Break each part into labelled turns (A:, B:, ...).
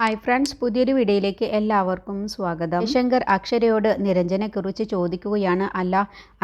A: Hi friends, പുതിയൊരു വീഡിയോയിലേക്ക് എല്ലാവർക്കും സ്വാഗതം. ശങ്കർ അക്ഷരയോട് നിരഞ്ജനെ കുറിച്ച് ചോദിക്കുകയാണ്. അല്ല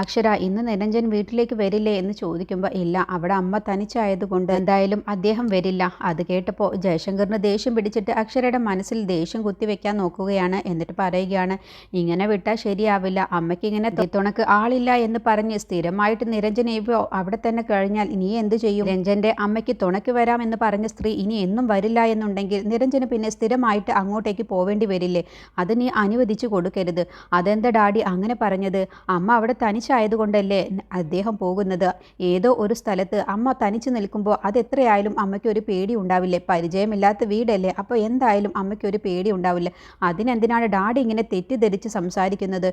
A: അക്ഷര, ഇന്ന് നിരഞ്ജൻ വീട്ടിലേക്ക് വരില്ലേ എന്ന് ചോദിക്കുമ്പോൾ ഇല്ല, അവിടെ അമ്മ തനിച്ചായതുകൊണ്ട് എന്തായാലും അദ്ദേഹം വരില്ല. അത് കേട്ടപ്പോൾ ജയശങ്കറിന് ദേഷ്യം പിടിച്ചിട്ട് അക്ഷരയുടെ മനസ്സിൽ ദേഷ്യം കുത്തിവെക്കാൻ നോക്കുകയാണ്. എന്നിട്ട് പറയുകയാണ്, ഇങ്ങനെ വിട്ടാൽ ശരിയാവില്ല. അമ്മയ്ക്ക് ഇങ്ങനെ തുണക്ക് ആളില്ല എന്ന് പറഞ്ഞ് സ്ഥിരമായിട്ട് നിരഞ്ജൻ ഇപ്പോൾ അവിടെ തന്നെ കഴിഞ്ഞാൽ നീ എന്ത് ചെയ്യും? നിരഞ്ജന്റെ അമ്മയ്ക്ക് തുണയ്ക്ക് വരാമെന്ന് പറഞ്ഞ സ്ത്രീ ഇനി എന്നും വരില്ല എന്നുണ്ടെങ്കിൽ നിരഞ്ജന് പിന്നെ സ്ഥിരമായിട്ട് അങ്ങോട്ടേക്ക് പോവേണ്ടി വരില്ലേ? അത് നീ അനുവദിച്ചു കൊടുക്കരുത്. അതെന്താ ഡാഡി അങ്ങനെ പറഞ്ഞത്? അമ്മ അവിടെ തനിച്ചായതുകൊണ്ടല്ലേ അദ്ദേഹം പോകുന്നത്? ഏതോ ഒരു സ്ഥലത്ത് അമ്മ തനിച്ച് നിൽക്കുമ്പോൾ അതെത്രയായാലും അമ്മയ്ക്ക് ഒരു പേടി ഉണ്ടാവില്ലേ? പരിചയമില്ലാത്ത വീടല്ലേ, അപ്പോൾ എന്തായാലും അമ്മയ്ക്ക് ഒരു പേടി ഉണ്ടാവില്ല. അതിനെന്തിനാണ് ഡാഡി ഇങ്ങനെ തെറ്റിദ്ധരിച്ച് സംസാരിക്കുന്നത്?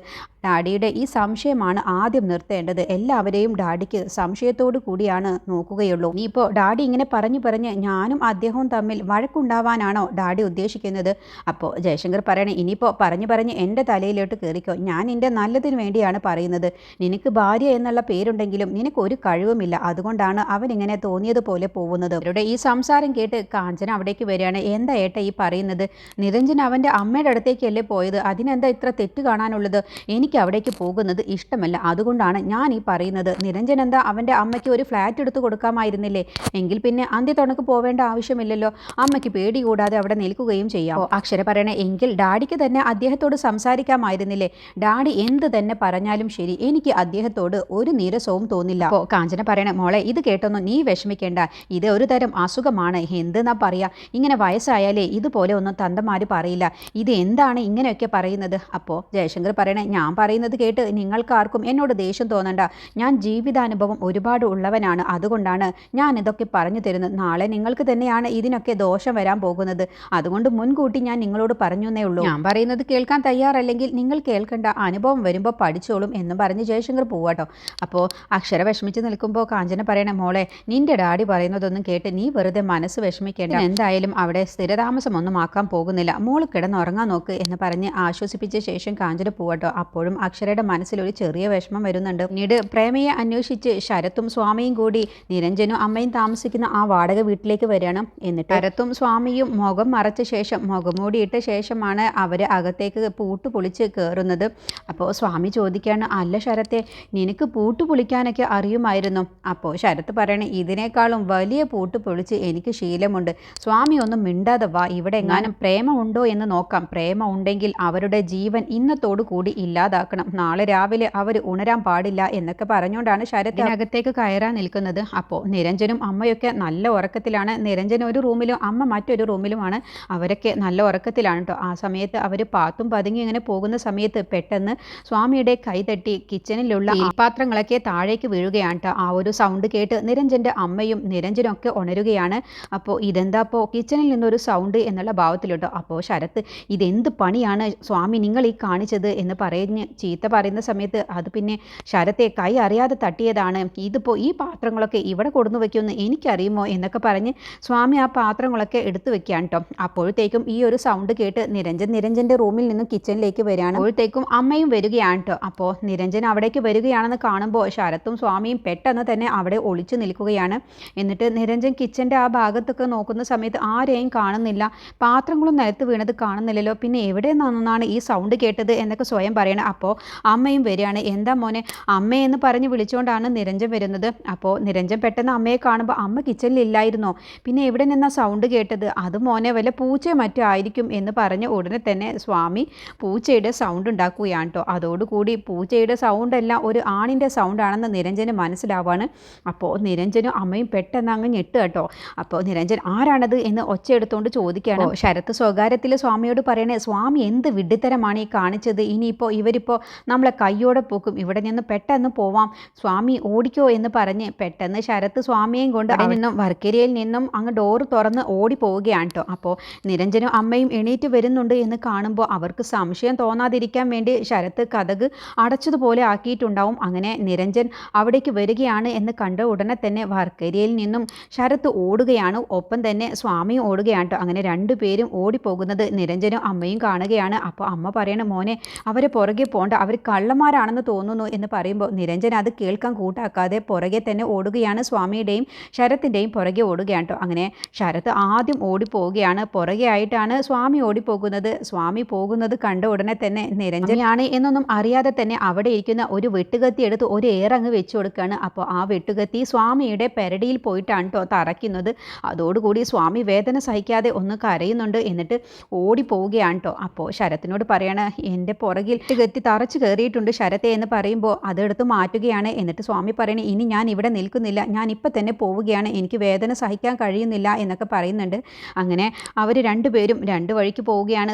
A: ഡാഡിയുടെ ഈ സംശയമാണ് ആദ്യം നിർത്തേണ്ടത്. എല്ലാവരെയും ഡാഡിക്ക് സംശയത്തോടു കൂടിയാണ് നോക്കുകയുള്ളൂ. നീ ഇപ്പോൾ ഡാഡി ഇങ്ങനെ പറഞ്ഞ് ഞാനും അദ്ദേഹവും തമ്മിൽ വഴക്കുണ്ടാവാനാണോ ഡാഡി ഉദ്ദേശിക്കുന്നത്? അപ്പോൾ ജയശങ്കർ പറയണേ, ഇനിയിപ്പോൾ പറഞ്ഞ് എൻ്റെ തലയിലോട്ട് കയറിക്കോ. ഞാൻ നിൻ്റെ നല്ലതിന് വേണ്ടിയാണ് പറയുന്നത്. നിനക്ക് ഭാര്യ എന്നുള്ള പേരുണ്ടെങ്കിലും നിനക്കൊരു കഴിവുമില്ല. അതുകൊണ്ടാണ് അവനിങ്ങനെ തോന്നിയതുപോലെ പോകുന്നത്. അവരുടെ ഈ സംസാരം കേട്ട് കാഞ്ചന അവിടേക്ക് വരികയാണ്. എന്താ ഏട്ടാ ഈ പറയുന്നത്? നിരഞ്ജൻ അവൻ്റെ അമ്മയുടെ അടുത്തേക്കല്ലേ പോയത്? അതിനെന്താ ഇത്ര തെറ്റ് കാണാനുള്ളത്? എനിക്ക് അവിടേക്ക് പോകുന്നത് ഇഷ്ടമല്ല. അതുകൊണ്ടാണ് ഞാൻ ഈ പറയുന്നത്. നിരഞ്ജൻ എന്താ അവൻ്റെ അമ്മയ്ക്ക് ഒരു ഫ്ലാറ്റ് എടുത്ത് കൊടുക്കാമായിരുന്നില്ലേ? എങ്കിൽ പിന്നെ അന്ത്യത്തുണക്ക് പോവേണ്ട ആവശ്യമില്ലല്ലോ. അമ്മയ്ക്ക് പേടി കൂടാതെ അവിടെ നിൽക്കുകയും ചെയ്യാം. അക്ഷര പറയണേ, എങ്കിൽ ഡാഡിക്ക് തന്നെ അദ്ദേഹത്തോട് സംസാരിക്കാമായിരുന്നില്ലേ? ഡാഡി എന്ത് തന്നെ പറഞ്ഞാലും ശരി, എനിക്ക് അദ്ദേഹത്തോട് ഒരു നീരസവും തോന്നില്ല. അപ്പോൾ കാഞ്ചന പറയണേ, മോളെ ഇത് കേട്ടൊന്നും നീ വിഷമിക്കേണ്ട. ഇത് ഒരു തരം അസുഖമാണ്. എന്തെന്നാ പറയാ, ഇങ്ങനെ വയസ്സായാലേ ഇതുപോലെ ഒന്നും തന്തമാര് പറയില്ല. ഇത് എന്താണ് ഇങ്ങനെയൊക്കെ പറയുന്നത്? അപ്പോൾ ജയശങ്കർ പറയണേ, ഞാൻ പറയുന്നത് കേട്ട് നിങ്ങൾക്കാർക്കും എന്നോട് ദേഷ്യം തോന്നണ്ട. ഞാൻ ജീവിതാനുഭവം ഒരുപാട് ഉള്ളവനാണ്. അതുകൊണ്ടാണ് ഞാൻ ഇതൊക്കെ പറഞ്ഞു തരുന്നത്. നാളെ നിങ്ങൾക്ക് തന്നെയാണ് ഇതിനൊക്കെ ദോഷം വരാൻ പോകുന്നത്. അതുകൊണ്ട് മുൻകൂട്ടി ഞാൻ നിങ്ങളോട് പറഞ്ഞേ ഉള്ളൂ. ഞാൻ പറയുന്നത് കേൾക്കാൻ തയ്യാറല്ലെങ്കിൽ നിങ്ങൾ കേൾക്കേണ്ട. അനുഭവം വരുമ്പോൾ പഠിച്ചോളും എന്ന് പറഞ്ഞ് ജയശങ്കർ പോവാട്ടോ. അപ്പോൾ അക്ഷര വിഷമിച്ച് നിൽക്കുമ്പോൾ കാഞ്ചന പറയണ, മോളെ നിന്റെ ഡാഡി പറയുന്നതൊന്നും കേട്ട് നീ വെറുതെ മനസ്സ് വിഷമിക്കേണ്ട. എന്തായാലും അവിടെ സ്ഥിരതാമസമൊന്നും ആക്കാൻ പോകുന്നില്ല. മോള് കിടന്നുറങ്ങാൻ നോക്ക് എന്ന് പറഞ്ഞ് ആശ്വസിപ്പിച്ച ശേഷം കാഞ്ചന പോവാട്ടോ. അപ്പോഴും അക്ഷരയുടെ മനസ്സിൽ ഒരു ചെറിയ വിഷമം വരുന്നുണ്ട്. പിന്നീട് പ്രേമയെ അന്വേഷിച്ച് ശരത്തും സ്വാമിയും കൂടി നിരഞ്ജനും അമ്മയും താമസിക്കുന്ന ആ വാടക വീട്ടിലേക്ക് വരികയാണ്. എന്നിട്ട് ശരത്തും സ്വാമിയും മുഖം മറച്ച ശേഷം, മുഖംമൂടിയിട്ട ശേഷമാണ് അവർ അകത്തേക്ക് പൂട്ട് പൊളിച്ച് കയറുന്നത്. അപ്പോൾ സ്വാമി ചോദിക്കുകയാണ്, അല്ല ശരത്തെ, നിനക്ക് പൂട്ട് പൊളിക്കാനൊക്കെ അറിയുമായിരുന്നു? അപ്പോൾ ശരത്ത് പറയണേ, ഇതിനേക്കാളും വലിയ പൂട്ട് പൊളിച്ച് എനിക്ക് ശീലമുണ്ട്. സ്വാമി ഒന്നും മിണ്ടാതെ വാ. ഇവിടെ എങ്ങാനും പ്രേമമുണ്ടോ എന്ന് നോക്കാം. പ്രേമം ഉണ്ടെങ്കിൽ അവരുടെ ജീവൻ ഇന്നത്തോടു കൂടി ഇല്ലാതാക്കണം. നാളെ രാവിലെ അവർ ഉണരാൻ പാടില്ല എന്നൊക്കെ പറഞ്ഞുകൊണ്ടാണ് ശരത്ത് അകത്തേക്ക് കയറാൻ നിൽക്കുന്നത്. അപ്പോൾ നിരഞ്ജനും അമ്മയൊക്കെ നല്ല ഉറക്കത്തിലാണ്. നിരഞ്ജൻ ഒരു റൂമിലും അമ്മ മറ്റൊരു റൂമിലുമാണ്. അവരൊക്കെ നല്ല ഉറക്കത്തിലാണ് കേട്ടോ. ആ സമയത്ത് അവർ പാത്തും പതുങ്ങി ഇങ്ങനെ പോകുന്ന സമയത്ത് പെട്ടെന്ന് സ്വാമിയുടെ കൈ തട്ടി കിച്ചണിലുള്ള പാത്രങ്ങളൊക്കെ താഴേക്ക് വീഴുകയാണ് കേട്ടോ. ആ ഒരു സൗണ്ട് കേട്ട് നിരഞ്ജൻ്റെ അമ്മയും നിരഞ്ജനൊക്കെ ഉണരുകയാണ്. അപ്പോൾ ഇതെന്താ ഇപ്പോൾ കിച്ചണിൽ നിന്നൊരു സൗണ്ട് എന്നുള്ള ഭാവത്തിലോട്ടോ. അപ്പോൾ ശരത്ത്, ഇതെന്ത് പണിയാണ് സ്വാമി നിങ്ങൾ ഈ കാണിച്ചത് എന്ന് പറഞ്ഞ് ചീത്ത പറയുന്ന സമയത്ത്, അത് പിന്നെ ശരത്തെ കൈ അറിയാതെ തട്ടിയതാണ്. ഇതിപ്പോൾ ഈ പാത്രങ്ങളൊക്കെ ഇവിടെ കൊടുന്നു വയ്ക്കുമെന്ന് എനിക്കറിയുമോ എന്നൊക്കെ പറഞ്ഞ് സ്വാമി ആ പാത്രങ്ങളൊക്കെ എടുത്തു വെക്കുകയാണ് കേട്ടോ. അപ്പോഴത്തേക്കും ഈ ഒരു സൗണ്ട് കേട്ട് നിരഞ്ജൻ്റെ റൂമിൽ നിന്നും കിച്ചണിലേക്ക് വരികയാണ്. അപ്പോഴത്തേക്കും അമ്മയും വരികയാണ് കേട്ടോ. അപ്പോൾ നിരഞ്ജൻ അവിടേക്ക് വരികയാണെന്ന് കാണുമ്പോൾ ശരത്തും സ്വാമിയും പെട്ടെന്ന് തന്നെ അവിടെ ഒളിച്ചു നിൽക്കുകയാണ്. എന്നിട്ട് നിരഞ്ജൻ കിച്ചൻ്റെ ആ ഭാഗത്തൊക്കെ നോക്കുന്ന സമയത്ത് ആരെയും കാണുന്നില്ല. പാത്രങ്ങളും നിലത്ത് വീണത് കാണുന്നില്ലല്ലോ. പിന്നെ എവിടെ നിന്നാണ് ഈ സൗണ്ട് കേട്ടത് എന്നൊക്കെ സ്വയം പറയണം. അപ്പോൾ അമ്മയും വരികയാണ്. എന്താ മോനെ, അമ്മയെന്ന് പറഞ്ഞ് വിളിച്ചുകൊണ്ടാണ് നിരഞ്ജൻ വരുന്നത്. അപ്പോൾ നിരഞ്ജൻ പെട്ടെന്ന് അമ്മയെ കാണുമ്പോൾ, അമ്മ കിച്ചണിൽ ഇല്ലായിരുന്നോ? പിന്നെ എവിടെ നിന്നാ സൗണ്ട് കേട്ടത്? അത് മോനെ വല്ല പൂച്ചയോ മറ്റോ ആയിരിക്കും എന്ന് പറഞ്ഞ് ഉടനെ തന്നെ സ്വാമി പൂച്ചയുടെ സൗണ്ട് ഉണ്ടാക്കുകയാണ് കേട്ടോ. അതോടുകൂടി പൂച്ചയുടെ സൗണ്ട് എല്ലാം ഒരു ആണിൻ്റെ സൗണ്ടാണെന്ന് നിരഞ്ജന് മനസ്സിലാവാണ്. അപ്പോൾ നിരഞ്ജനും അമ്മയും പെട്ടെന്ന് അങ്ങ് ഞെട്ട് കേട്ടോ. അപ്പോൾ നിരഞ്ജൻ ആരാണത് എന്ന് ഒച്ച എടുത്തുകൊണ്ട് ചോദിക്കുകയാണ്. ശരത്ത് സ്വകാര്യത്തിൽ സ്വാമിയോട് പറയണേ, സ്വാമി എന്ത് വിഡ്ഢിത്തരമാണ് ഈ കാണിച്ചത്? ഇനിയിപ്പോൾ ഇവരിപ്പോൾ നമ്മളെ കയ്യോടെ പോക്കും. ഇവിടെ നിന്ന് പെട്ടെന്ന് പോവാം, സ്വാമി ഓടിക്കോ എന്ന് പറഞ്ഞ് പെട്ടെന്ന് ശരത്ത് സ്വാമിയെയും കൊണ്ട് അവിടെ നിന്നും വർക്കേരിയയിൽ നിന്നും അങ്ങ് ഡോറ് തുറന്ന് ഓടി പോവുകയാണ് കേട്ടോ. അപ്പോൾ നിരഞ്ജനും അമ്മയും എണീറ്റ് വരുന്നുണ്ട് എന്ന് കാണുമ്പോൾ അവർക്ക് സംശയം തോന്നാതിരിക്കാൻ വേണ്ടി ശരത്ത് കതക് അടച്ചതുപോലെ ആക്കിയിട്ടുണ്ടാവും. അങ്ങനെ നിരഞ്ജൻ അവിടേക്ക് വരികയാണ് എന്ന് കണ്ട ഉടനെ തന്നെ വർക്കേരിയയിൽ നിന്നും ശരത്ത് ഓടുകയാണ്. ഒപ്പം തന്നെ സ്വാമിയും ഓടുകയാണ് കേട്ടോ. അങ്ങനെ രണ്ടുപേരും ഓടിപ്പോകുന്നത് നിരഞ്ജനും അമ്മയും കാണുകയാണ്. അപ്പോൾ അമ്മ പറയണ, മോനെ അവരെ പുറകെ പോണ്ട, അവർ കള്ളന്മാരാണെന്ന് തോന്നുന്നു എന്ന് പറയുമ്പോൾ നിരഞ്ജൻ അത് കേൾക്കാൻ കൂട്ടാക്കാതെ പുറകെ തന്നെ ഓടുകയാണ്. സ്വാമിയുടെയും ശരത്തിൻ്റെയും പുറകെ ഓടുകയാണ് കേട്ടോ. അങ്ങനെ ശരത്ത് ആദ്യം ഓടിപ്പോവുകയാണ്. പുറകെ പുറകെ ആയിട്ടാണ് സ്വാമി ഓടിപ്പോകുന്നത്. സ്വാമി പോകുന്നത് കണ്ട ഉടനെ തന്നെ നിരഞ്ജനാണ് എന്നൊന്നും അറിയാതെ തന്നെ അവിടെ ഇരിക്കുന്ന ഒരു വെട്ടുകത്തി എടുത്ത് ഒരു ഏറങ്ങ് വെച്ചു കൊടുക്കുകയാണ്. അപ്പോൾ ആ വെട്ടുകത്തി സ്വാമിയുടെ പെരടിയിൽ പോയിട്ടാണ് കേട്ടോ തറയ്ക്കുന്നത്. അതോടുകൂടി സ്വാമി വേദന സഹിക്കാതെ ഒന്ന് കരയുന്നുണ്ട്. എന്നിട്ട് ഓടിപ്പോവുകയാണ് കേട്ടോ. അപ്പോൾ ശരത്തിനോട് പറയാണ്, എൻ്റെ പുറകിൽ വെട്ടുകത്തി തറച്ച് കയറിയിട്ടുണ്ട് ശരത്തെ എന്ന് പറയുമ്പോൾ അതെടുത്ത് മാറ്റുകയാണ്. എന്നിട്ട് സ്വാമി പറയണേ, ഇനി ഞാൻ ഇവിടെ നിൽക്കുന്നില്ല, ഞാൻ ഇപ്പം തന്നെ പോവുകയാണ്, എനിക്ക് വേദന സഹിക്കാൻ കഴിയുന്നില്ല എന്നൊക്കെ പറയുന്നുണ്ട്. അങ്ങനെ അവർ രണ്ടുപേരും രണ്ട് വഴിക്ക് പോവുകയാണ്.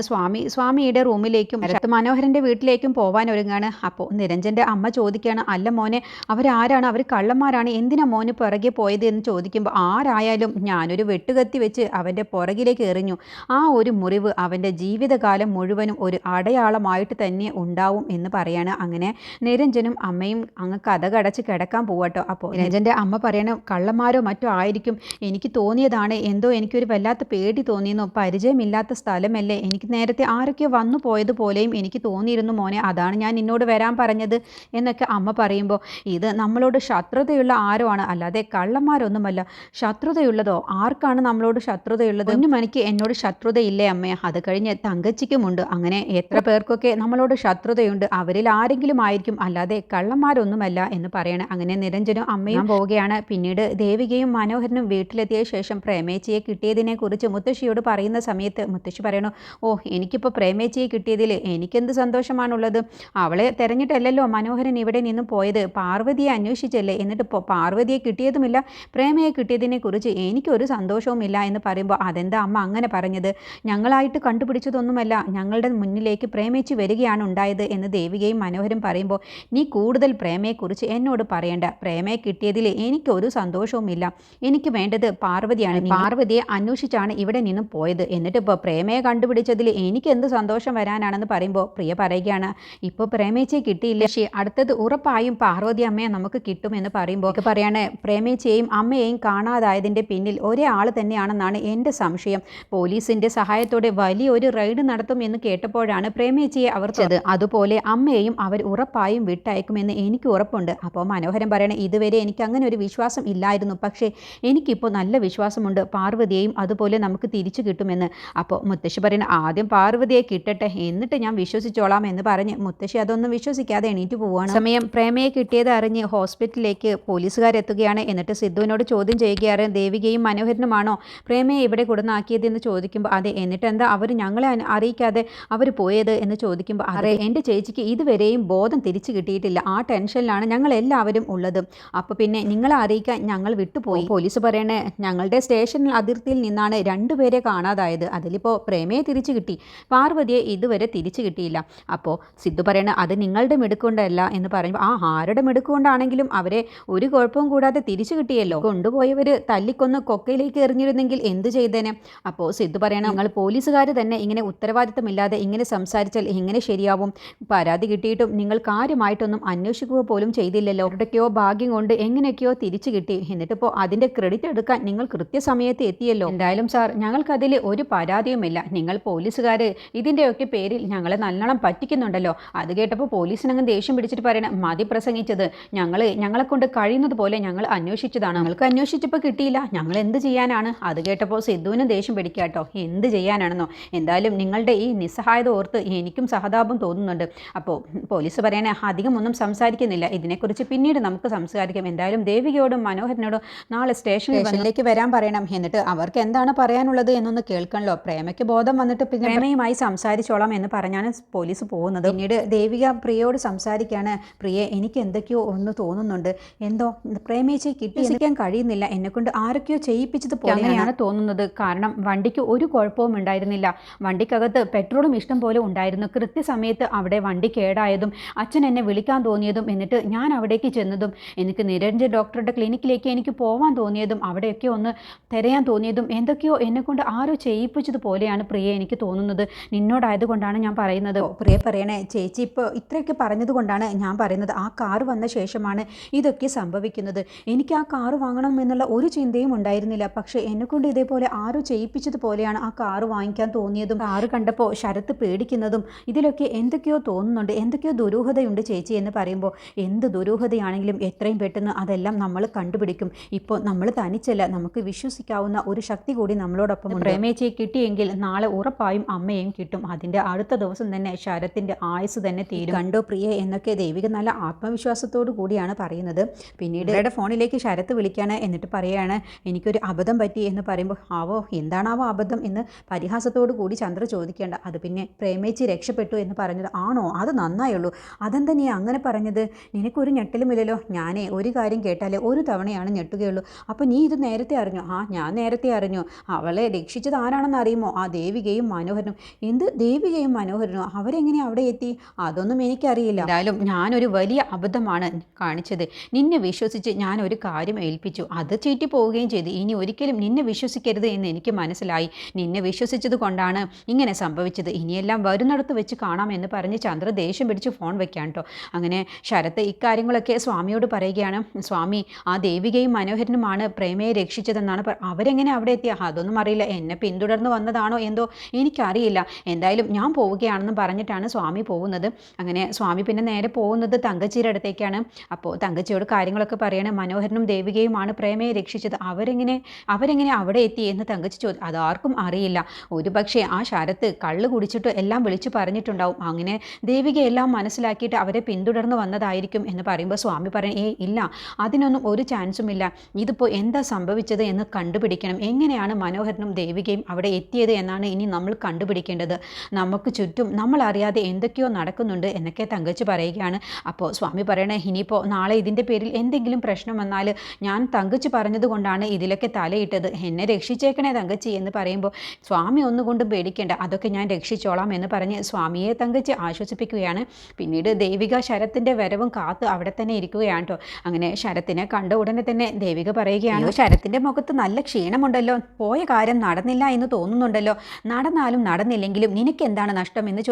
A: സ്വാമിയുടെ റൂമിലേക്കും ശരത് മനോഹരൻ്റെ വീട്ടിലേക്കും പോവാൻ ഒരുങ്ങാണ്. അപ്പോൾ നിരഞ്ജൻ്റെ അമ്മ ചോദിക്കുകയാണ്, അല്ല മോനെ, അവരാരാണ്? അവർ കള്ളന്മാരാണ്, എന്തിനാ മോന് പുറകെ പോയത് എന്ന് ചോദിക്കുമ്പോൾ, ആരായാലും ഞാനൊരു വെട്ടുകത്തി വെച്ച് അവൻ്റെ പുറകിലേക്ക് എറിഞ്ഞു. ആ ഒരു മുറിവ് അവൻ്റെ ജീവിതകാലം മുഴുവനും ഒരു അടയാളമായിട്ട് തന്നെ ഉണ്ടാവും എന്ന് പറയാണ്. അങ്ങനെ നിരഞ്ജനും അമ്മയും അങ്ങ് കഥകടച്ച് കിടക്കാൻ പോവാട്ടോ. അപ്പോൾ നിരഞ്ജൻ്റെ അമ്മ പറയണം, കള്ളന്മാരോ മറ്റോ ആയിരിക്കും, എനിക്ക് തോന്നിയതാണ്, എന്തോ എനിക്കൊരു വല്ലാത്ത പേടി തോന്നിയിരുന്നു, പരിചയമില്ലാത്ത സ്ഥലമല്ലേ, എനിക്ക് നേരത്തെ ആരൊക്കെയോ വന്നു പോയതുപോലെയും എനിക്ക് തോന്നിയിരുന്നു മോനെ, അതാണ് ഞാൻ നിന്നോട് വരാൻ പറഞ്ഞത് എന്നൊക്കെ അമ്മ പറയുമ്പോൾ, ഇത് നമ്മളോട് ശത്രുതയുള്ള ആരോ ആണ്, അല്ലാതെ കള്ളന്മാരൊന്നുമല്ല. ശത്രുതയുള്ളതോ? ആർക്കാണ് നമ്മളോട് ശത്രുതയുള്ളത്? കുഞ്ഞുമണിക്ക് എന്നോട് ശത്രുതയില്ലേ അമ്മേ? അത് കഴിഞ്ഞ് തങ്കച്ചിക്കുമുണ്ട്. അങ്ങനെ എത്ര പേർക്കൊക്കെ നമ്മളോട് ശത്രുതയുണ്ട്, അവരിൽ ആരെങ്കിലും ആയിരിക്കും, അല്ലാതെ കള്ളന്മാരൊന്നുമല്ല എന്ന് പറയണം. അങ്ങനെ നിരഞ്ജനും അമ്മയും പോവുകയാണ്. പിന്നീട് ദേവികയും മനോഹരനും വീട്ടിലെത്തിയ ശേഷം പ്രേമേച്ചിയെ കിട്ടിയതിനെ കുറിച്ച് മുത്തശ്ശിയോട് പറയുന്ന സമയത്ത് മുത്തശ്ശി പറയണു, ഓ എനിക്കിപ്പോൾ പ്രേമേച്ചിയെ കിട്ടിയതിൽ എനിക്കെന്ത് സന്തോഷമാണുള്ളത്, അവളെ തെരഞ്ഞിട്ടല്ലല്ലോ മനോഹരൻ ഇവിടെ നിന്ന് പോയത്, പാർവതിയെ അന്വേഷിച്ചല്ലേ, എന്നിട്ട് പാർവതിയെ കിട്ടിയതുമില്ല, പ്രേമയെ കിട്ടിയതിനെ കുറിച്ച് എനിക്കൊരു സന്തോഷവുമില്ല എന്ന് പറയുമ്പോൾ, അതെന്താ അമ്മ അങ്ങനെ പറഞ്ഞത്? ഞങ്ങളായിട്ട് കണ്ടുപിടിച്ചതൊന്നുമല്ല, ഞങ്ങളുടെ മുന്നിലേക്ക് പ്രേമേച്ചി വരികയാണ് ഉണ്ടായത് എന്ന് ദേവികയും മനോഹരും പറയുമ്പോൾ, നീ കൂടുതൽ പ്രേമയെക്കുറിച്ച് എന്നോട് പറയേണ്ട, പ്രേമയെ കിട്ടിയതിൽ എനിക്കൊരു സന്തോഷവുമില്ല, എനിക്ക് വേണ്ടത് പാർവതിയാണ്, പാർവതിയെ അന്വേഷിച്ചാണ് ഇവിടെ നിന്നും പോയത്, എന്നിട്ട് ഇപ്പോൾ പ്രേമയെ കണ്ടുപിടിച്ചതിൽ എനിക്ക് എന്ത് സന്തോഷം വരാനാണെന്ന് പറയുമ്പോൾ പ്രിയ പറയുകയാണ്, ഇപ്പോൾ പ്രേമേച്ചിയെ കിട്ടിയില്ല, പക്ഷേ അടുത്തത് ഉറപ്പായും പാർവതി അമ്മയെ നമുക്ക് കിട്ടുമെന്ന് പറയുമ്പോൾ പറയാണ്, പ്രേമേച്ചിയെയും അമ്മയെയും കാണാതായതിൻ്റെ പിന്നിൽ ഒരേ ആൾ തന്നെയാണെന്നാണ് എൻ്റെ സംശയം, പോലീസിൻ്റെ സഹായത്തോടെ വലിയൊരു റെയ്ഡ് നടത്തും എന്ന് കേട്ടപ്പോഴാണ് പ്രേമേച്ചിയെ അവർ ചെയ്തത്, അതുപോലെ അമ്മയെയും അവർ ഉറപ്പായും വിട്ടയക്കുമെന്ന് എനിക്ക് ഉറപ്പുണ്ട്. അപ്പോൾ മനോഹരൻ പറയണേ, ഇതുവരെ എനിക്ക് അങ്ങനെ ഒരു വിശ്വാസം ഇല്ലായിരുന്നു, പക്ഷേ എനിക്കിപ്പോൾ നല്ല വിശ്വാസമുണ്ട്, പാർവതിയെയും അതുപോലെ നമുക്ക് തിരിച്ചു കിട്ടുമെന്ന്. അപ്പോൾ മുത്തശ്ശി പറയണ, ആദ്യം പാർവതിയെ കിട്ടട്ടെ, എന്നിട്ട് ഞാൻ വിശ്വസിച്ചോളാം എന്ന് പറഞ്ഞ് മുത്തശ്ശി അതൊന്നും വിശ്വസിക്കാതെ എണീറ്റ് പോവുകയാണ്. സമയം പ്രേമയെ കിട്ടിയത് അറിഞ്ഞ് ഹോസ്പിറ്റലിലേക്ക് പോലീസുകാരെത്തുകയാണ്. എന്നിട്ട് സിദ്ധുവിനോട് ചോദ്യം ചെയ്യുകയാണ്, ദേവികയും മനോഹരനുമാണോ പ്രേമയെ ഇവിടെ കൊടുന്നാക്കിയതെന്ന് ചോദിക്കുമ്പോൾ, അതെ, എന്നിട്ട് എന്താ അവർ ഞങ്ങളെ അറിയിക്കാതെ അവർ പോയത് എന്ന് ചോദിക്കുമ്പോൾ, അതെ, എൻ്റെ ചേച്ചിക്ക് ഇതുവരെയും ബോധം തിരിച്ചു കിട്ടിയിട്ടില്ല, ആ ടെൻഷനിലാണ് ഞങ്ങൾ എല്ലാവരും ഉള്ളത്, അപ്പോൾ പിന്നെ നിങ്ങളെ അറിയിക്കാൻ ഞങ്ങൾ വിട്ടുപോയി. പോലീസ് പറയണേ, ഞങ്ങളുടെ സ്റ്റേഷൻ അതിർത്തിയിൽ നിന്നാണ് രണ്ടുപേരെ കാണാതായത്, അതിലിപ്പോൾ പ്രേമയെ തിരിച്ചു കിട്ടി, പാർവതിയെ ഇതുവരെ തിരിച്ചു കിട്ടിയില്ല. അപ്പോൾ സിദ്ധു പറയണ, അത് നിങ്ങളുടെ മിടുക്കൊണ്ടല്ല എന്ന് പറയുമ്പോൾ, ആരുടെ മിടുക്കൊണ്ടാണെങ്കിലും അവരെ ഒരു കുഴപ്പവും കൂടാതെ തിരിച്ചു കിട്ടിയല്ലോ, കൊണ്ടുപോയവർ തല്ലിക്കൊന്ന് കൊക്കയിലേക്ക് എറിഞ്ഞിരുന്നെങ്കിൽ എന്ത് ചെയ്തേനെ. അപ്പോൾ സിദ്ധു പറയണം, നിങ്ങൾ പോലീസുകാർ തന്നെ ഇങ്ങനെ ഉത്തരവാദിത്തമില്ലാതെ ഇങ്ങനെ സംസാരിച്ചാൽ എങ്ങനെ ശരിയാവും, പരാതി കിട്ടിയിട്ടും നിങ്ങൾ കാര്യമായിട്ടൊന്നും അന്വേഷിക്കുക പോലും ചെയ്തില്ലല്ലോ, അവരുടെയൊക്കെയോ ഭാഗ്യം കൊണ്ട് എങ്ങനെയൊക്കെയോ തിരിച്ചു കിട്ടി, എന്നിട്ടിപ്പോൾ അതിൻ്റെ ക്രെഡിറ്റ് എടുക്കാൻ നിങ്ങൾ കൃത്യസമയത്ത് എത്തിയല്ലോ. എന്തായാലും സാർ, ഞങ്ങൾക്കതിൽ ഒരു പരാതിയുമില്ല, നിങ്ങൾ പോലീസുകാർ ഇതിൻ്റെയൊക്കെ പേരിൽ ഞങ്ങളെ നല്ലോണം പറ്റിക്കുന്നുണ്ടല്ലോ. അത് കേട്ടപ്പോൾ പോലീസിനങ്ങ് ദേഷ്യം പിടിച്ചിട്ട് പറയണം, മതി പ്രസംഗിച്ചത്, ഞങ്ങളെ കൊണ്ട് കഴിയുന്നത് പോലെ ഞങ്ങൾ അന്വേഷിച്ചതാണ്, ഞങ്ങൾക്ക് അന്വേഷിച്ചപ്പോൾ കിട്ടിയില്ല, ഞങ്ങൾ എന്ത് ചെയ്യാനാണ്. അത് കേട്ടപ്പോൾ സിദ്ധുവിനും ദേഷ്യം പിടിക്കാട്ടോ, എന്ത് ചെയ്യാനാണെന്നോ, എന്തായാലും നിങ്ങളുടെ ഈ നിസ്സഹായത ഓർത്ത് എനിക്കും സഹതാപം തോന്നുന്നുണ്ട്. അപ്പോൾ പോലീസ് പറയണേ, അധികം ഒന്നും സംസാരിക്കുന്നില്ല, ഇതിനെക്കുറിച്ച് പിന്നീട് നമുക്ക് സംസാരിക്കാം, എന്തായാലും ദേവികയോടും മനോഹരനോടും നാളെ സ്റ്റേഷനിലേക്ക് വരാൻ പറയണം, എന്നിട്ട് അവർക്ക് എന്താണ് പറയാനുള്ളത് എന്നൊന്ന് കേൾക്കണല്ലോ, പ്രേമയ്ക്ക് ബോധം വന്നിട്ട് പിന്നെ പ്രേമയുമായി സംസാരിച്ചോളാം എന്ന് പറഞ്ഞാണ് പോലീസ് പോകുന്നത്. പിന്നീട് ദേവിക പ്രിയയോട് സംസാരിക്കുകയാണ്, പ്രിയെ, എനിക്ക് എന്തൊക്കെയോ ഒന്ന് തോന്നുന്നുണ്ട്, എന്തോ പ്രേമേച്ചിയെ കിട്ടിയിരിക്കാൻ കഴിയുന്നില്ല, എന്നെക്കൊണ്ട് ആരൊക്കെയോ ചെയ്യിപ്പിച്ചത് പോലെയാണ് തോന്നുന്നത്, കാരണം വണ്ടിക്ക് ഒരു കുഴപ്പവും ഉണ്ടായിരുന്നില്ല, വണ്ടിക്കകത്ത് പെട്രോളും ഇഷ്ടം പോലെ ഉണ്ടായിരുന്നു, കൃത്യസമയത്ത് അവിടെ വണ്ടി കേടായതും അച്ഛൻ എന്നെ വിളിക്കാൻ തോന്നിയതും, എന്നിട്ട് ഞാൻ അവിടേക്ക് ചെന്നതും, എനിക്ക് നിരഞ്ജൻ ഡോക്ടറുടെ ക്ലിനിക്കിലേക്ക് എനിക്ക് പോവാൻ തോന്നിയതും, അവിടെയൊക്കെ ഒന്ന് തിരയാൻ തോന്നിയതും, എന്തൊക്കെയോ എന്നെക്കൊണ്ട് ആരോ ചെയ്യിപ്പിച്ചതുപോലെയാണ് പ്രിയ എനിക്ക് തോന്നുന്നത്, നിന്നോടായതുകൊണ്ടാണ് ഞാൻ പറയുന്നത്. പ്രിയ പറയണേ, ചേച്ചി ഇപ്പോൾ ഇത്രയൊക്കെ പറഞ്ഞതുകൊണ്ടാണ് ഞാൻ പറയുന്നത്, ആ കാറ് വന്ന ശേഷമാണ് ഇതൊക്കെ സംഭവിക്കുന്നത്, എനിക്ക് ആ കാറ് വാങ്ങണം എന്നുള്ള ഒരു ചിന്തയും ഉണ്ടായിരുന്നില്ല, പക്ഷേ എന്നെക്കൊണ്ട് ഇതേപോലെ ആരോ ചെയ്യിപ്പിച്ചതുപോലെയാണ് ആ കാറ് വാങ്ങിക്കാൻ തോന്നിയതും, കാറ് കണ്ടപ്പോൾ ശരത്ത് പേടിക്കുന്നതും, ഇതിലൊക്കെ എന്തൊക്കെയോ തോന്നുന്നുണ്ട്, എന്തൊക്കെയോ ദുരൂഹതയുണ്ട് ചേച്ചി എന്ന് പറയുമ്പോൾ, എന്ത് ദുരൂഹതയാണെങ്കിലും എത്രയും പെട്ടെന്ന് അതെല്ലാം നമ്മൾ കണ്ടുപിടിക്കും, ഇപ്പോൾ നമ്മൾ തനിച്ചല്ല, നമുക്ക് വിശ്വസിക്കാവുന്ന ഒരു ശക്തി കൂടി നമ്മളോടൊപ്പം ഉണ്ട്. പ്രേമേച്ചിയെ കിട്ടിയെങ്കിൽ നാളെ ഉറപ്പായും അമ്മയും കിട്ടും. അതിൻ്റെ അടുത്ത ദിവസം തന്നെ ശരത്തിൻ്റെ ആയുസ് തന്നെ തീരും. കണ്ടോ പ്രിയ എന്നൊക്കെ ദേവിക നല്ല ആത്മവിശ്വാസത്തോടു കൂടിയാണ് പറയുന്നത്. പിന്നീട് ഇവരുടെ ഫോണിലേക്ക് ശരത്ത് വിളിക്കുകയാണ്. എന്നിട്ട് പറയുകയാണ്, എനിക്കൊരു അബദ്ധം പറ്റി എന്ന് പറയുമ്പോൾ, എന്താണാവോ അബദ്ധം എന്ന് പരിഹാസത്തോടു കൂടി ചന്ദ്ര ചോദിക്കേണ്ട. അത് പിന്നെ പ്രേമേച്ചി രക്ഷപ്പെട്ടു എന്ന് പറഞ്ഞത് ആണോ? അത് നന്നായുള്ളൂ. അതെന്താ നീ അങ്ങനെ പറഞ്ഞത്? നിനക്കൊരു ഞെട്ടലുമില്ലല്ലോ. ഞാനേ ഒരു കാര്യം കേട്ടാലേ ഒരു തവണയാണ് ഞെട്ടുകയുള്ളൂ. അപ്പോൾ നീ ഇത് നേരത്തെ അറിഞ്ഞു? ഞാൻ നേരത്തെ അറിഞ്ഞു. അവളെ രക്ഷിച്ചത് ആരാണെന്ന് അറിയുമോ? ആ ദേവികയും മനോഹരനും. എന്ത് ദേവികയും മനോഹരനോ? അവരെങ്ങനെ അവിടെ എത്തി? അതൊന്നും എനിക്കറിയില്ല. എന്തായാലും ഞാനൊരു വലിയ അബദ്ധമാണ് കാണിച്ചത്. നിന്നെ വിശ്വസിച്ച് ഞാൻ ഒരു കാര്യം ഏൽപ്പിച്ചു, അത് ചീറ്റി പോവുകയും ചെയ്തു. ഇനി ഒരിക്കലും നിന്നെ വിശ്വസിക്കരുത് എന്ന് എനിക്ക് മനസ്സിലായി. നിന്നെ വിശ്വസിച്ചത് കൊണ്ടാണ് ഇങ്ങനെ സംഭവിച്ചത്. ഇനിയെല്ലാം വരുന്നിടത്ത് വെച്ച് കാണാമെന്ന് പറഞ്ഞ് ചന്ദ്ര ദേഷ്യം പിടിച്ച് ഫോൺ വെക്കാൻ കേട്ടോ. അങ്ങനെ ശരത്ത് ഇക്കാര്യങ്ങളൊക്കെ സ്വാമിയോട് പറയുകയാണ്. സ്വാമി, ആ ദേവികയും മനോഹരനുമാണ് പ്രേമയെ രക്ഷിച്ചതെന്നാണ്. അവരെങ്ങനെ അവിടെ എത്തിയ? അതൊന്നും അറിയില്ല. എന്നെ പിന്തുടർന്ന് വന്നതാണോ എന്തോ എനിക്കറിയില്ല. എന്തായാലും ഞാൻ പോവുകയാണെന്ന് പറഞ്ഞിട്ടാണ് സ്വാമി പോകുന്നത്. അങ്ങനെ സ്വാമി പിന്നെ നേരെ പോകുന്നത് തങ്കച്ചിയുടെ അടുത്തേക്കാണ്. അപ്പോൾ തങ്കച്ചിയോട് കാര്യങ്ങളൊക്കെ പറയണം. മനോഹരനും ദേവികയുമാണ് പ്രേമയെ രക്ഷിച്ചത്. അവരെങ്ങനെ അവിടെ എത്തി എന്ന് തങ്കച്ചി ചോദിച്ചു. അതാർക്കും അറിയില്ല. ഒരു പക്ഷേ ആ ശരത്ത് കള്ള് കുടിച്ചിട്ട് എല്ലാം വിളിച്ചു പറഞ്ഞിട്ടുണ്ടാവും. അങ്ങനെ ദേവിക എല്ലാം മനസ്സിലാക്കിയിട്ട് അവരെ പിന്തുടർന്ന് വന്നതായിരിക്കും എന്ന് പറയുമ്പോൾ സ്വാമി പറയും, ഇല്ല, അതിനൊന്നും ഒരു ചാൻസും ഇല്ല. ഇതിപ്പോൾ എന്താ സംഭവിച്ചത് എന്ന് കണ്ടുപിടിക്കണം. എങ്ങനെയാണ് മനോഹരനും ദേവികയും അവിടെ എത്തിയത് എന്നാണ് ഇനി നമ്മൾ കണ്ടുപിടിക്കേണ്ടത്. നമുക്ക് ചുറ്റും നമ്മൾ അറിയാതെ എന്തൊക്കെയോ നടക്കുന്നുണ്ട് എന്നൊക്കെ തങ്കച്ചി പറയുകയാണ്. അപ്പോൾ സ്വാമി പറയണേ, ഇനിയിപ്പോൾ നാളെ ഇതിൻ്റെ പേരിൽ എന്തെങ്കിലും പ്രശ്നം വന്നാൽ ഞാൻ തങ്കച്ചി പറഞ്ഞതുകൊണ്ടാണ് ഇതിലൊക്കെ തലയിട്ടത്. എന്നെ രക്ഷിച്ചേക്കണേ തങ്കച്ചി എന്ന് പറയുമ്പോൾ സ്വാമി ഒന്നുകൊണ്ടും പേടിക്കേണ്ട, അതൊക്കെ ഞാൻ രക്ഷിച്ചോളാം എന്ന് പറഞ്ഞ് സ്വാമിയെ തങ്കച്ചി ആശ്വസിപ്പിക്കുകയാണ്. പിന്നീട് ദേവിക ശരത്തിൻ്റെ വരവും കാത്ത് അവിടെ തന്നെ ഇരിക്കുകയാണ് കേട്ടോ. അങ്ങനെ ശരത്തിനെ കണ്ട ഉടനെ തന്നെ ദേവിക പറയുകയാണ്, ശരത്തിൻ്റെ മുഖത്ത് നല്ല ക്ഷീണമുണ്ടല്ലോ, പോയ കാര്യം നടന്നില്ല എന്ന് തോന്നുന്നുണ്ടല്ലോ. നടന്നാലും നടന്നില്ലെങ്കിലും നിനക്ക് എന്താണ് നഷ്ടം എന്ന്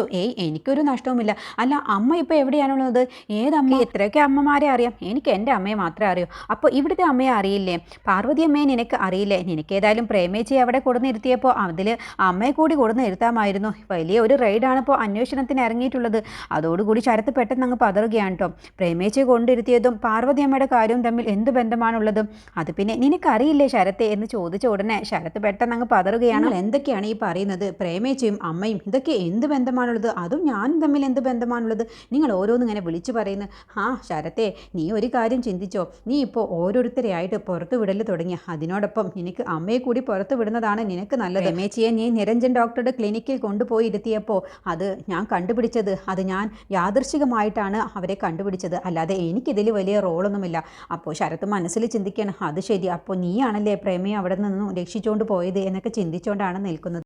A: എനിക്കൊരു നഷ്ടവുമില്ല. അല്ല, അമ്മ ഇപ്പോൾ എവിടെയാണുള്ളത്? ഏതമ്മ? എത്രയൊക്കെ അമ്മമാരെ അറിയാം, എനിക്ക് എൻ്റെ അമ്മയെ മാത്രമേ അറിയൂ. അപ്പോൾ ഇവിടുത്തെ അമ്മയെ അറിയില്ലേ? പാർവതി അമ്മയെ നിനക്ക് അറിയില്ലേ? നിനക്ക് ഏതായാലും പ്രേമേച്ചി അവിടെ കൊടുന്നിരുത്തിയപ്പോൾ അതിൽ അമ്മയെ കൂടി കൊടുന്നിരുത്താമായിരുന്നു. വലിയ ഒരു റെയ്ഡാണ് ഇപ്പോൾ അന്വേഷണത്തിന് ഇറങ്ങിയിട്ടുള്ളത്. അതോടുകൂടി ശരത്ത് പെട്ടെന്ന് അങ്ങ് പതറുകയാണ് കേട്ടോ. പ്രേമേച്ചി കൊണ്ടിരുത്തിയതും പാർവതി അമ്മയുടെ കാര്യവും തമ്മിൽ എന്ത് ബന്ധമാണുള്ളതും? അത് പിന്നെ നിനക്കറിയില്ലേ ശരത്തെ എന്ന് ചോദിച്ച ഉടനെ ശരത്ത് പെട്ടെന്ന് അങ്ങ് പതറുകയാണ്. എന്തൊക്കെയാണ് ഈ പറയുന്നത്? പ്രേമേച്ചിയും അമ്മയും ഇതൊക്കെ എന്ത് ബന്ധമാണുള്ളത്? അതും ഞാനും തമ്മിൽ എന്ത് ബന്ധമാണുള്ളത്? നിങ്ങൾ ഓരോന്നും ഇങ്ങനെ വിളിച്ചു പറയുന്നത്. ശരത്തെ, നീ ഒരു കാര്യം ചിന്തിച്ചോ? നീ ഇപ്പോൾ ഓരോരുത്തരെയായിട്ട് പുറത്തു വിടൽ തുടങ്ങി. അതിനോടൊപ്പം നിനക്ക് അമ്മയെ കൂടി പുറത്തു വിടുന്നതാണ് നിനക്ക് നല്ലത്. പ്രേമേച്ചിയെ നീ നിരഞ്ജൻ ഡോക്ടറുടെ ക്ലിനിക്കിൽ കൊണ്ടുപോയി ഇരുത്തിയപ്പോൾ അത് ഞാൻ കണ്ടുപിടിച്ചത്, അത് ഞാൻ യാദൃശ്ചികമായിട്ടാണ് അവരെ കണ്ടുപിടിച്ചത്, അല്ലാതെ എനിക്കിതിൽ വലിയ റോളൊന്നുമില്ല. അപ്പോൾ ശരത്ത് മനസ്സിൽ ചിന്തിക്കണം, അത് ശരി, അപ്പോൾ നീയാണല്ലേ പ്രേമയെ അവിടെ നിന്നും രക്ഷിച്ചുകൊണ്ട് പോയത് എന്നൊക്കെ ചിന്തിച്ചുകൊണ്ടാണ് നിൽക്കുന്നത്.